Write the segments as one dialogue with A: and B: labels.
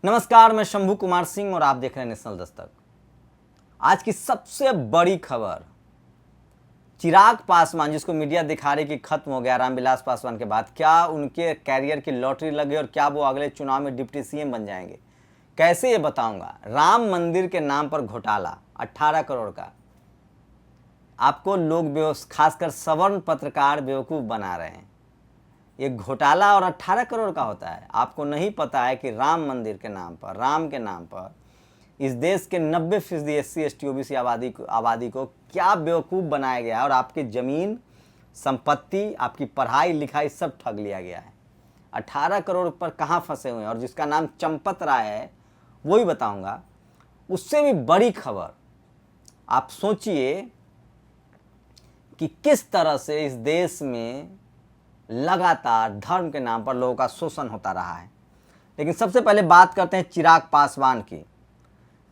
A: नमस्कार, मैं शंभू कुमार सिंह और आप देख रहे हैं नेशनल दस्तक। आज की सबसे बड़ी खबर, चिराग पासवान जिसको मीडिया दिखा रही कि खत्म हो गया रामविलास पासवान के बाद, क्या उनके कैरियर की लॉटरी लगी और क्या वो अगले चुनाव में डिप्टी सीएम बन जाएंगे, कैसे ये बताऊंगा। राम मंदिर के नाम पर घोटाला 18 करोड़ का। आपको लोग खासकर सवर्ण पत्रकार बेवकूफ़ बना रहे हैं। ये घोटाला और 18 करोड़ का होता है। आपको नहीं पता है कि राम मंदिर के नाम पर, राम के नाम पर इस देश के 90% SC ST OBC आबादी को क्या बेवकूफ़ बनाया गया है और आपकी ज़मीन, संपत्ति, आपकी पढ़ाई लिखाई सब ठग लिया गया है। 18 करोड़ पर कहाँ फंसे हुए हैं और जिसका नाम चंपत राय है वो ही बताऊंगा। उससे भी बड़ी खबर, आप सोचिए कि किस तरह से इस देश में लगातार धर्म के नाम पर लोगों का शोषण होता रहा है। लेकिन सबसे पहले बात करते हैं चिराग पासवान की।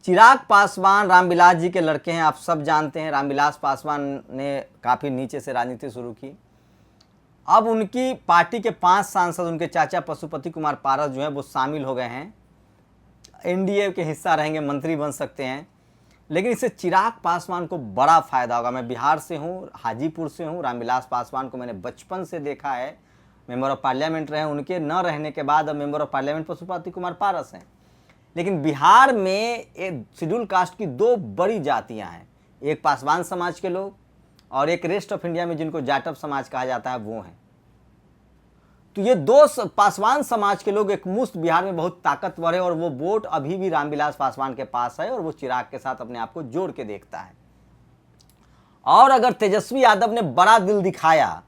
A: चिराग पासवान रामविलास जी के लड़के हैं, आप सब जानते हैं। रामविलास पासवान ने काफ़ी नीचे से राजनीति शुरू की। अब उनकी पार्टी के 5 सांसद, उनके चाचा पशुपति कुमार पारस जो हैं वो शामिल हो गए हैं, NDA के हिस्सा रहेंगे, मंत्री बन सकते हैं। लेकिन इससे चिराग पासवान को बड़ा फ़ायदा होगा। मैं बिहार से हूँ, हाजीपुर से हूँ। रामविलास पासवान को मैंने बचपन से देखा है, मेंबर ऑफ पार्लियामेंट रहे। उनके न रहने के बाद अब member of parliament Pashupati Kumar Paras हैं। लेकिन बिहार में एक शेड्यूल कास्ट की 2 बड़ी जातियाँ हैं, एक पासवान समाज के लोग और एक रेस्ट ऑफ इंडिया में जिनको जाटव समाज कहा जाता है वो हैं। तो ये 2 पासवान समाज के लोग एक मुश्त बिहार में बहुत ताकतवर है और वो वोट अभी भी रामविलास पासवान के पास है और वो चिराग के साथ अपने आप को जोड़ के देखता है। और अगर तेजस्वी यादव ने बड़ा दिल दिखाया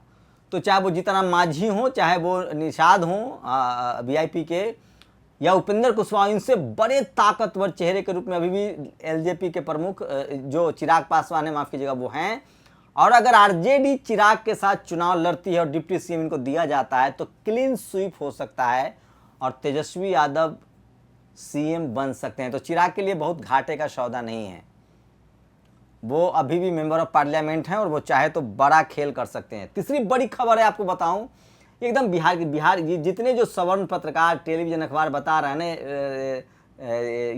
A: तो चाहे वो जीतन राम मांझी हो, चाहे वो निषाद हो VIP के, या उपेंद्र कुशवाहा, इनसे बड़े ताकतवर चेहरे के रूप में अभी भी LJP के प्रमुख जो चिराग पासवान है, माफ़ कीजिएगा, वो हैं। और अगर RJD चिराग के साथ चुनाव लड़ती है और डिप्टी सीएम इनको दिया जाता है तो क्लीन स्वीप हो सकता है और तेजस्वी यादव CM बन सकते हैं। तो चिराग के लिए बहुत घाटे का सौदा नहीं है। वो अभी भी मेंबर ऑफ पार्लियामेंट हैं और वो चाहे तो बड़ा खेल कर सकते हैं। तीसरी बड़ी खबर है, आपको बताऊं, एकदम बिहार जितने जो सवर्ण पत्रकार, टेलीविजन, अखबार बता रहे हैं ना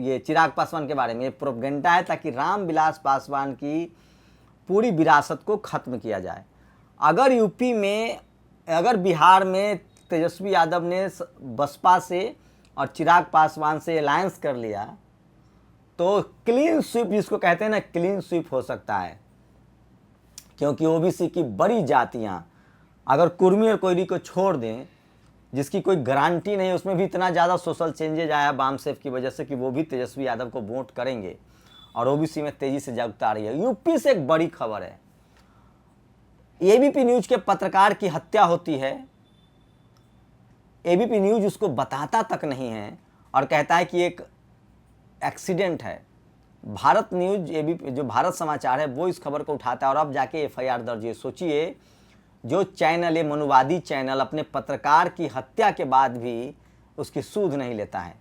A: ये चिराग पासवान के बारे में, ये प्रोपेगेंडा है ताकि रामविलास पासवान की पूरी विरासत को ख़त्म किया जाए। अगर यूपी में, अगर बिहार में तेजस्वी यादव ने बसपा से और चिराग पासवान से अलायंस कर लिया तो क्लीन स्वीप, जिसको कहते हैं ना, क्लीन स्वीप हो सकता है। क्योंकि OBC की बड़ी जातियां अगर कुर्मी और कोयरी को छोड़ दें, जिसकी कोई गारंटी नहीं, उसमें भी इतना ज़्यादा सोशल चेंजेज आया बामसेफ की वजह से कि वो भी तेजस्वी यादव को वोट करेंगे और OBC में तेजी से जागरूकता आ रही है। यूपी से एक बड़ी खबर है, ABP न्यूज के पत्रकार की हत्या होती है। ABP न्यूज उसको बताता तक नहीं है और कहता है कि एक एक्सीडेंट है। भारत न्यूज, ABP जो भारत समाचार है, वो इस खबर को उठाता है और अब जाके FIR दर्ज है। सोचिए, जो चैनल, ये मनुवादी चैनल, अपने पत्रकार की हत्या के बाद भी उसकी सूध नहीं लेता है।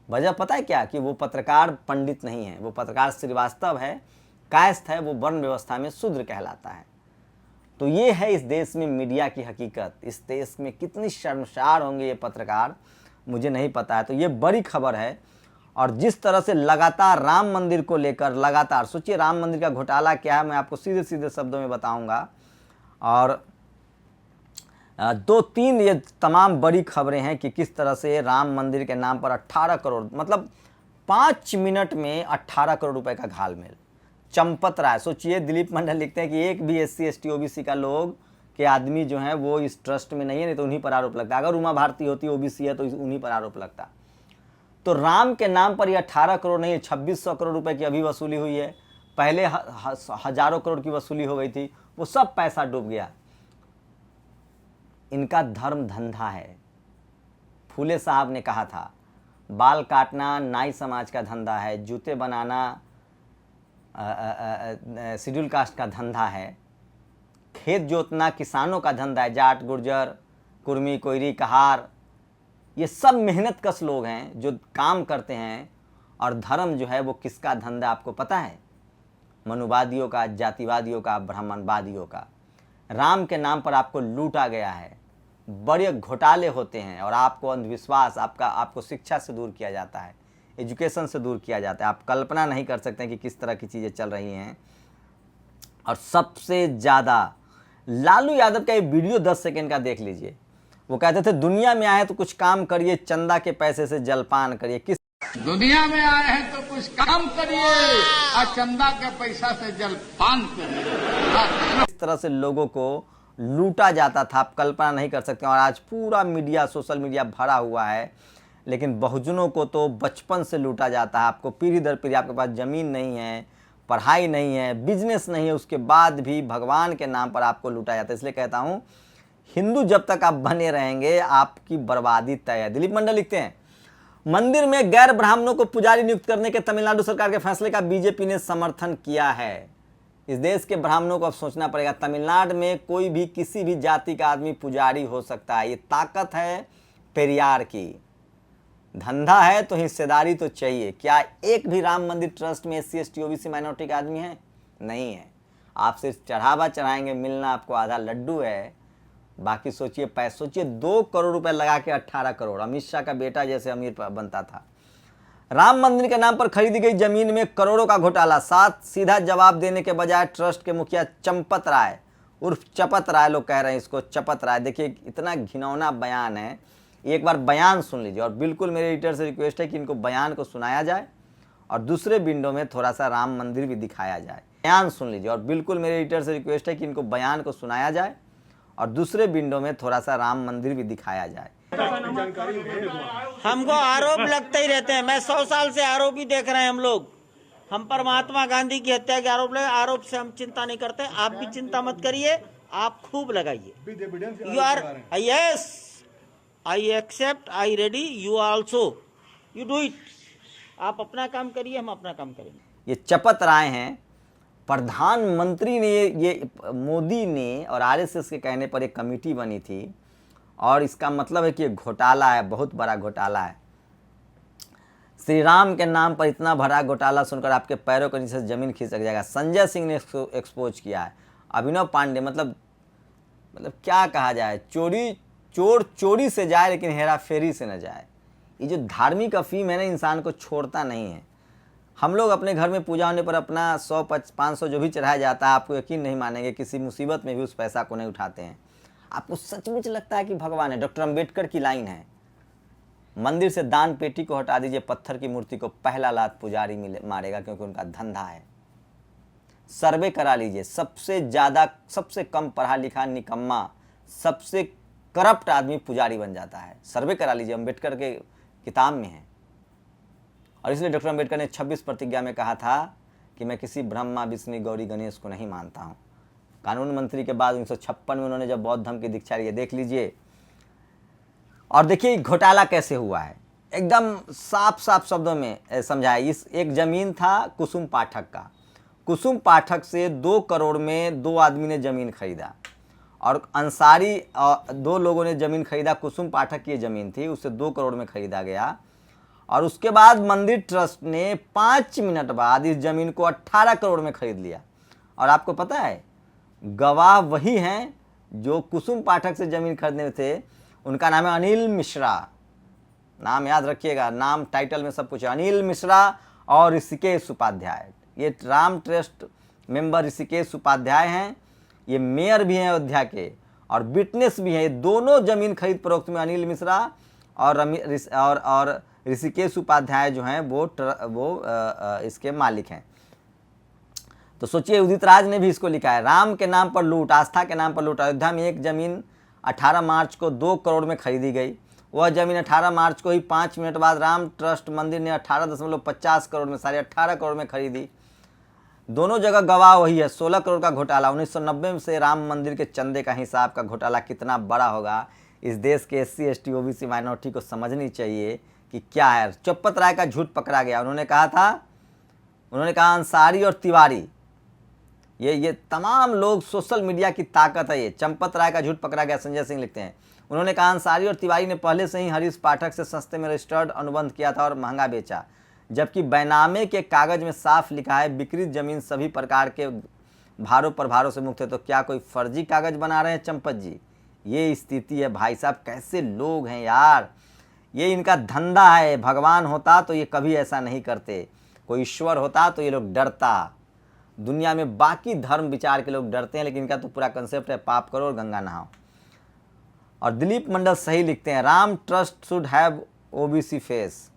A: वजह पता है क्या? कि वो पत्रकार पंडित नहीं है, वो पत्रकार श्रीवास्तव है, कायस्थ है, वो वर्ण व्यवस्था में शूद्र कहलाता है। तो ये है इस देश में मीडिया की हकीकत। इस देश में कितनी शर्मसार होंगे ये पत्रकार, मुझे नहीं पता है। तो ये बड़ी खबर है। और जिस तरह से लगातार राम मंदिर को लेकर लगातार, सोचिए राम मंदिर का घोटाला क्या है, मैं आपको सीधे सीधे शब्दों में बताऊंगा। और 2-3 ये तमाम बड़ी खबरें हैं कि किस तरह से राम मंदिर के नाम पर 18 करोड़, मतलब 5 मिनट में 18 करोड़ रुपए का घालमेल। चंपत राय, सोचिए, दिलीप मंडल लिखते हैं कि एक भी SC ST OBC का लोग के आदमी जो हैं वो इस ट्रस्ट में नहीं है, नहीं तो उन्हीं पर आरोप लगता। अगर उमा भारती होती OBC है तो उन्हीं पर आरोप लगता। तो राम के नाम पर ये 18 करोड़ नहीं है, 2600 करोड़ रुपए की अभी वसूली हुई है। पहले हजारों करोड़ की वसूली हो गई थी, वो सब पैसा डूब गया। इनका धर्म धंधा है। फूले साहब ने कहा था, बाल काटना नाई समाज का धंधा है, जूते बनाना शेड्यूल कास्ट का धंधा है, खेत जोतना किसानों का धंधा है, जाट, गुर्जर, कुर्मी, कोयरी, कहार, ये सब मेहनत कश लोग हैं जो काम करते हैं। और धर्म जो है वो किसका धंधा आपको पता है? मनुवादियों का, जातिवादियों का, ब्राह्मणवादियों का। राम के नाम पर आपको लूटा गया है। बड़े घोटाले होते हैं और आपको अंधविश्वास, आपको शिक्षा से दूर किया जाता है, एजुकेशन से दूर किया जाता है। आप कल्पना नहीं कर सकते कि किस तरह की चीज़ें चल रही हैं। और सबसे ज़्यादा लालू यादव का ये वीडियो 10 सेकंड का देख लीजिए। वो कहते थे दुनिया में आए तो कुछ काम करिए, चंदा के पैसे से जलपान करिए। किस
B: दुनिया में आए हैं तो कुछ काम करिए और चंदा के पैसा से जलपान करिए।
A: इस तरह से लोगों को लूटा जाता था, आप कल्पना नहीं कर सकते। और आज पूरा मीडिया, सोशल मीडिया भरा हुआ है, लेकिन बहुजनों को तो बचपन से लूटा जाता है। आपको पीढ़ी दर पीढ़ी, आपके पास ज़मीन नहीं है, पढ़ाई नहीं है, बिजनेस नहीं है, उसके बाद भी भगवान के नाम पर आपको लूटा जाता है। इसलिए कहता हूँ, हिंदू जब तक आप बने रहेंगे आपकी बर्बादी तय है। दिलीप मंडल लिखते हैं, मंदिर में गैर ब्राह्मणों को पुजारी नियुक्त करने के तमिलनाडु सरकार के फैसले का बीजेपी ने समर्थन किया है। इस देश के ब्राह्मणों को अब सोचना पड़ेगा। तमिलनाडु में कोई भी किसी भी जाति का आदमी पुजारी हो सकता है। ये ताकत है पेरियार की। धंधा है तो हिस्सेदारी तो चाहिए। क्या एक भी राम मंदिर ट्रस्ट में SC ST OBC माइनॉरिटी का आदमी है? नहीं है। आप सिर्फ चढ़ावा चढ़ाएंगे, मिलना आपको आधा लड्डू है, बाकी सोचिए पैसे। सोचिए 2 करोड़ रुपए लगा के 18 करोड़, अमित शाह का बेटा जैसे अमीर बनता था। राम मंदिर के नाम पर खरीदी गई जमीन में करोड़ों का घोटाला। साथ सीधा जवाब देने के बजाय ट्रस्ट के मुखिया चंपत राय उर्फ चपत राय, लोग कह रहे हैं इसको चपत राय। देखिए इतना घिनौना बयान है, एक बार बयान सुन लीजिए। और बिल्कुल मेरे एडिटर से रिक्वेस्ट है कि इनको बयान को सुनाया जाए और दूसरे विंडो में थोड़ा सा राम मंदिर भी दिखाया जाए। बयान सुन लीजिए। और बिल्कुल मेरे एडिटर से रिक्वेस्ट है कि इनको बयान को सुनाया जाए और दूसरे विंडो में थोड़ा सा राम मंदिर भी दिखाया जाए।
C: हमको आरोप लगते ही रहते हैं। मैं 100 साल से आरोप ही देख रहे हैं हम लोग। हम पर महात्मा गांधी की हत्या के आरोप लगे। आरोप से हम चिंता नहीं करते। आप भी चिंता मत करिए, आप खूब लगाइए। You are yes, I accept, I ready, you also, you do it. आप अपना काम करिए, हम अपना काम करेंगे।
A: ये चपत राय हैं। प्रधानमंत्री ने ये मोदी ने और RSS के कहने पर एक कमेटी बनी थी और इसका मतलब है कि ये घोटाला है, बहुत बड़ा घोटाला है। श्री राम के नाम पर इतना बड़ा घोटाला सुनकर आपके पैरों के नीचे जमीन खिसक जाएगा। संजय सिंह ने एक्सपोज किया है। अभिनव पांडे, मतलब क्या कहा जाए, चोर चोरी से जाए लेकिन हेरा फेरी से न जाए। ये जो धार्मिक अफीम है ना, इंसान को छोड़ता नहीं है। हम लोग अपने घर में पूजा होने पर अपना 100-500 जो भी चढ़ाया जाता है, आपको यकीन नहीं मानेंगे, किसी मुसीबत में भी उस पैसा को नहीं उठाते हैं। आपको सचमुच लगता है कि भगवान है। डॉक्टर अंबेडकर की लाइन है, मंदिर से दान पेटी को हटा दीजिए, पत्थर की मूर्ति को पहला लात पुजारी मारेगा, क्योंकि उनका धंधा है। सर्वे करा लीजिए, सबसे ज़्यादा, सबसे कम पढ़ा लिखा निकम्मा, सबसे करप्ट आदमी पुजारी बन जाता है। सर्वे करा लीजिए, अंबेडकर के किताब में है। और इसलिए डॉक्टर अंबेडकर ने 26 प्रतिज्ञा में कहा था कि मैं किसी ब्रह्मा विष्णु गौरी गणेश को नहीं मानता हूँ। कानून मंत्री के बाद 1956 में उन्होंने जब बौद्ध धर्म की दीक्षा ली, देख लीजिए। और देखिए घोटाला कैसे हुआ है, एकदम साफ साफ शब्दों में समझाया। इस एक जमीन था कुसुम पाठक का। कुसुम पाठक से 2 करोड़ में 2 आदमी ने जमीन खरीदा और अंसारी 2 लोगों ने जमीन खरीदा। कुसुम पाठक की जमीन थी, उससे 2 करोड़ में खरीदा गया। और उसके बाद मंदिर ट्रस्ट ने 5 मिनट बाद इस जमीन को 18 करोड़ में खरीद लिया। और आपको पता है, गवाह वही हैं जो कुसुम पाठक से जमीन खरीदने थे। उनका नाम है अनिल मिश्रा। नाम याद रखिएगा, नाम टाइटल में सब कुछ है। अनिल मिश्रा और ऋषिकेश उपाध्याय। ये राम ट्रस्ट मेंबर ऋषिकेश उपाध्याय हैं। ये मेयर भी हैं अयोध्या के और विटनेस भी हैं। ये दोनों जमीन खरीद फरोख्त में अनिल मिश्रा और ऋषिकेश उपाध्याय जो हैं वो इसके मालिक हैं। तो सोचिए, उदित राज ने भी इसको लिखा है, राम के नाम पर लूट, आस्था के नाम पर लूट। अयोध्या में एक जमीन 18 मार्च को 2 करोड़ में खरीदी गई। वह जमीन 18 मार्च को ही 5 मिनट बाद राम ट्रस्ट मंदिर ने 18.50 करोड़ में, 18.5 करोड़ में खरीदी। दोनों जगह गवाह वही है। 16 करोड़ का घोटाला। 1990 से राम मंदिर के चंदे का हिसाब का घोटाला कितना बड़ा होगा, इस देश के SC ST OBC माइनॉरिटी को समझनी चाहिए कि क्या है। चपत राय का झूठ पकड़ा गया। उन्होंने कहा अंसारी और तिवारी, ये तमाम लोग, सोशल मीडिया की ताकत है। ये चंपत राय का झूठ पकड़ा गया। संजय सिंह लिखते हैं, उन्होंने कहा अंसारी और तिवारी ने पहले से ही हरीश पाठक से सस्ते में रजिस्टर्ड अनुबंध किया था और महंगा बेचा, जबकि बैनामे के कागज में साफ लिखा है विकृत जमीन सभी प्रकार के भारों प्रभारों से मुक्त है। तो क्या कोई फर्जी कागज बना रहे हैं चंपत जी? ये स्थिति है भाई साहब। कैसे लोग हैं यार, ये इनका धंधा है। भगवान होता तो ये कभी ऐसा नहीं करते, कोई ईश्वर होता तो ये लोग डरता। दुनिया में बाकी धर्म विचार के लोग डरते हैं, लेकिन इनका तो पूरा कंसेप्ट है पाप करो और गंगा नहाओ। और दिलीप मंडल सही लिखते हैं, Ram trust should have OBC face.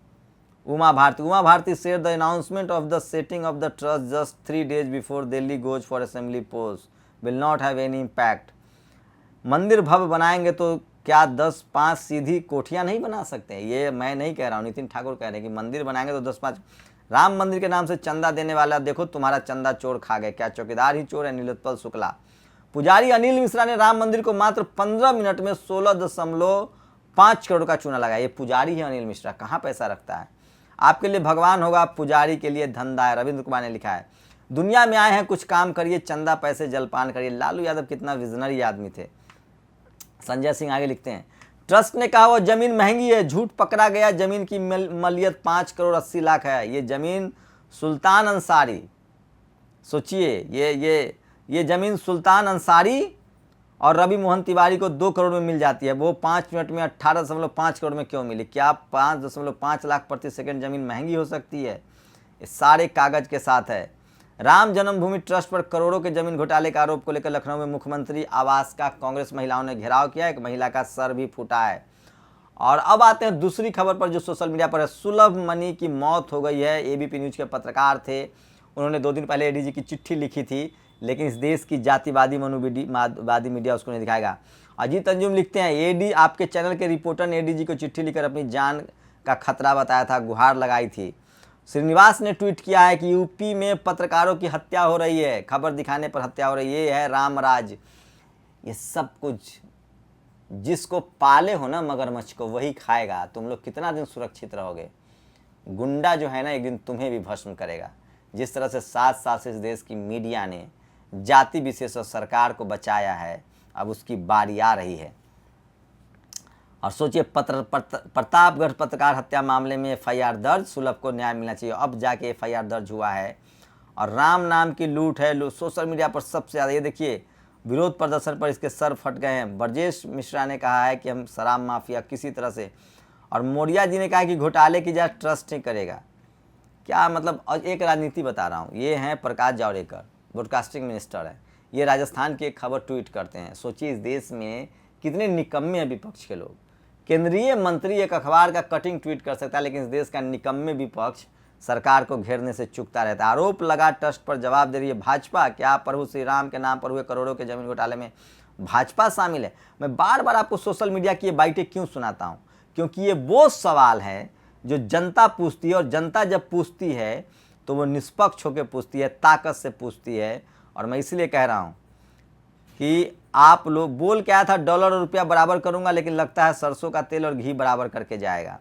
A: Uma Bharti said the announcement of the setting of the trust just 3 days before Delhi goes for assembly polls will not have any impact। मंदिर भव्य बनाएंगे तो क्या 10-5 सीधी कोठियां नहीं बना सकते हैं? ये मैं नहीं कह रहा हूँ, नितिन ठाकुर कह रहे हैं कि मंदिर बनाएंगे तो 10-5। राम मंदिर के नाम से चंदा देने वाला देखो तुम्हारा चंदा चोर खा गए। क्या चौकीदार ही चोर है? नीलोत्पल शुक्ला। पुजारी अनिल मिश्रा ने राम मंदिर को मात्र 15 मिनट में 16.5 करोड़ का चूना लगाया। ये पुजारी है अनिल मिश्रा, कहाँ पैसा रखता है? आपके लिए भगवान होगा, पुजारी के लिए धंधा है। रविंद्र कुमार ने लिखा है, दुनिया में आए हैं कुछ काम करिए, चंदा पैसे जलपान करिए। लालू यादव कितना विजनरी आदमी थे। संजय सिंह आगे लिखते हैं, ट्रस्ट ने कहा वो जमीन महंगी है, झूठ पकड़ा गया। जमीन की मलियत 5 करोड़ 80 लाख है। ये जमीन सुल्तान अंसारी, सोचिए ये जमीन सुल्तान अंसारी और रवि मोहन तिवारी को 2 करोड़ में मिल जाती है। वो 5 मिनट में 18.5 करोड़ में क्यों मिली? क्या 5.5 लाख प्रति सेकंड जमीन महंगी हो सकती है? ये सारे कागज के साथ है। राम जन्मभूमि ट्रस्ट पर करोड़ों के जमीन घोटाले का आरोप को लेकर लखनऊ में मुख्यमंत्री आवास का कांग्रेस महिलाओं ने घेराव किया। एक महिला का सर भी फूटा है। और अब आते हैं दूसरी खबर पर जो सोशल मीडिया पर है। सुलभ मनी की मौत हो गई है। एबीपी न्यूज के पत्रकार थे, उन्होंने 2 दिन पहले एडीजी की चिट्ठी लिखी थी, लेकिन इस देश की जातिवादी मनुवादी मीडिया उसको नहीं दिखाएगा। अजीत अंजुम लिखते हैं, एडी आपके चैनल के रिपोर्टर ने एडीजी को चिट्ठी लिखकर अपनी जान का खतरा बताया था, गुहार लगाई थी। श्रीनिवास ने ट्वीट किया है कि यूपी में पत्रकारों की हत्या हो रही है, खबर दिखाने पर हत्या हो रही है। ये है रामराज। ये सब कुछ जिसको पाले हो ना मगरमच्छ को, वही खाएगा। तुम लोग कितना दिन सुरक्षित रहोगे? गुंडा जो है ना एक दिन तुम्हें भी भस्म करेगा। जिस तरह से 7 साल से इस देश की मीडिया ने जाति विशेष और सरकार को बचाया है, अब उसकी बारी आ रही है। और सोचिए, प्रतापगढ़ पत्रकार हत्या मामले में एफआईआर दर्ज, सुलभ को न्याय मिलना चाहिए। अब जाके एफआईआर दर्ज हुआ है। और राम नाम की लूट है सोशल मीडिया पर सबसे ज़्यादा। ये देखिए, विरोध प्रदर्शन पर इसके सर फट गए हैं। ब्रजेश मिश्रा ने कहा है कि हम शराब माफिया किसी तरह से, और मौर्या जी ने कहा कि घोटाले की जांच ट्रस्ट नहीं करेगा। क्या मतलब? एक राजनीति बता रहा हूँ। ये हैं प्रकाश जावड़ेकर, ब्रॉडकास्टिंग मिनिस्टर है। ये राजस्थान की एक खबर ट्वीट करते हैं। सोचिए इस देश में कितने निकम्मे हैं विपक्ष के लोग। केंद्रीय मंत्री एक अखबार का कटिंग ट्वीट कर सकता है, लेकिन इस देश का निकम्मे विपक्ष सरकार को घेरने से चूकता रहता है। आरोप लगा ट्रस्ट पर जवाब दे रही है भाजपा। क्या प्रभु श्री राम के नाम पर हुए करोड़ों के जमीन घोटाले में भाजपा शामिल है? मैं बार बार आपको सोशल मीडिया की ये बाइटें क्यों सुनाता हूँ? क्योंकि ये वो सवाल है जो जनता पूछती है, और जनता जब पूछती है तो वो निष्पक्ष होकर पूछती है, ताकत से पूछती है। और मैं इसलिए कह रहा हूँ कि आप लोग बोल के आया था डॉलर और रुपया बराबर करूंगा, लेकिन लगता है सरसों का तेल और घी बराबर करके जाएगा।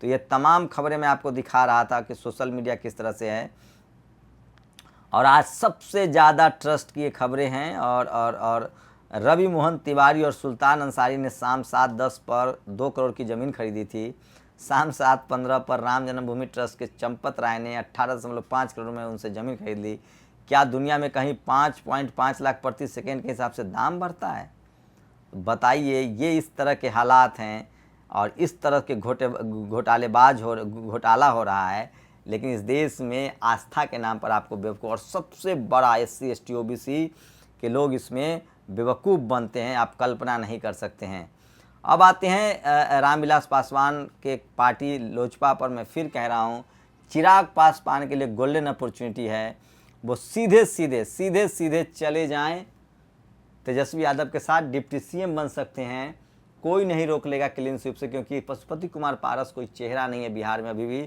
A: तो ये तमाम खबरें मैं आपको दिखा रहा था कि सोशल मीडिया किस तरह से है। और आज सबसे ज़्यादा ट्रस्ट की खबरें हैं। और रवि मोहन तिवारी और सुल्तान अंसारी ने शाम 7:10 पर 2 करोड़ की ज़मीन खरीदी थी। शाम 7:15 पर राम जन्मभूमि ट्रस्ट के चंपत राय ने 18.5 करोड़ में उनसे ज़मीन खरीद ली। क्या दुनिया में कहीं 5.5 लाख प्रति सेकेंड के हिसाब से दाम बढ़ता है? बताइए। ये इस तरह के हालात हैं और इस तरह के घोटाला हो रहा है। लेकिन इस देश में आस्था के नाम पर आपको बेवकूफ़, और सबसे बड़ा SC ST OBC के लोग इसमें बेवकूफ़ बनते हैं, आप कल्पना नहीं कर सकते हैं। अब आते हैं रामविलास पासवान के पार्टी लोजपा पर। मैं फिर कह रहा हूँ, चिराग पासवान के लिए गोल्डन अपॉर्चुनिटी है। वो सीधे सीधे चले जाएं, तेजस्वी यादव के साथ डिप्टी CM बन सकते हैं। कोई नहीं रोक लेगा क्लीन स्वीप से, क्योंकि पशुपति कुमार पारस कोई चेहरा नहीं है बिहार में, अभी भी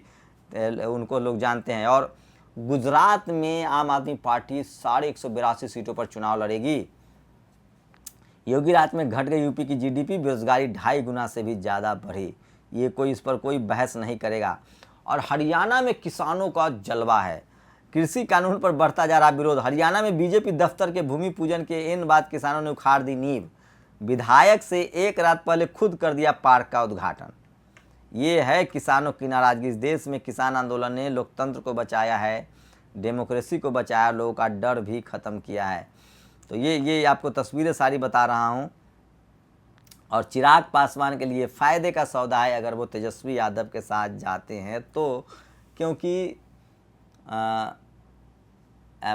A: उनको लोग जानते हैं। और गुजरात में आम आदमी पार्टी 182 सीटों पर चुनाव लड़ेगी। योगी राज में घट गई यूपी की GDP, बेरोजगारी 2.5 गुना से भी ज़्यादा बढ़ी। ये कोई इस पर कोई बहस नहीं करेगा। और हरियाणा में किसानों का जलवा है। कृषि कानून पर बढ़ता जा रहा विरोध। हरियाणा में बीजेपी दफ्तर के भूमि पूजन के इन बाद किसानों ने उखाड़ दी नींव। विधायक से एक रात पहले खुद कर दिया पार्क का उद्घाटन। ये है किसानों की नाराजगी। इस देश में किसान आंदोलन ने लोकतंत्र को बचाया है, डेमोक्रेसी को बचाया, लोगों का डर भी खत्म किया है। तो ये आपको तस्वीरें सारी बता रहा हूँ। और चिराग पासवान के लिए फ़ायदे का सौदा है अगर वो तेजस्वी यादव के साथ जाते हैं तो, क्योंकि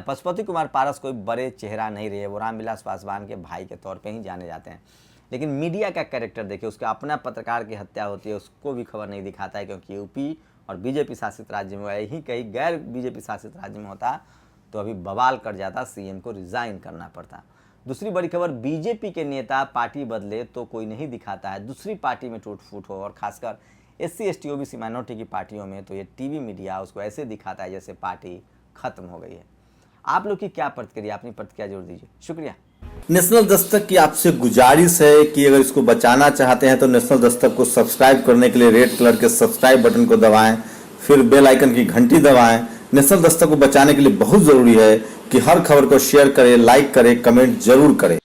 A: पशुपति कुमार पारस कोई बड़े चेहरा नहीं रहे, वो रामविलास पासवान के भाई के तौर पे ही जाने जाते हैं। लेकिन मीडिया का कैरेक्टर देखिए, उसका अपना पत्रकार की हत्या होती है उसको भी खबर नहीं दिखाता है, क्योंकि यूपी और बीजेपी शासित राज्य में, यही कहीं गैर बीजेपी शासित राज्य में होता तो अभी बवाल कर जाता, सीएम को रिजाइन करना पड़ता। दूसरी बड़ी खबर, बीजेपी के नेता पार्टी बदले तो कोई नहीं दिखाता है, दूसरी पार्टी में टूट फूट हो, और खासकर SC ST OBC माइनॉरिटी की पार्टियों में तो ये टीवी मीडिया उसको ऐसे दिखाता है जैसे पार्टी खत्म हो गई है। आप लोग की क्या प्रतिक्रिया, अपनी प्रतिक्रिया जरूर दीजिए। शुक्रिया।
D: नेशनल दस्तक की आपसे गुजारिश है कि अगर इसको बचाना चाहते हैं तो नेशनल दस्तक को सब्सक्राइब करने के लिए रेड कलर के सब्सक्राइब बटन को दबाएं, फिर बेल आइकन की घंटी दबाएं। नेशनल दस्तक को बचाने के लिए बहुत जरूरी है कि हर खबर को शेयर करें, लाइक करें, कमेंट जरूर करें।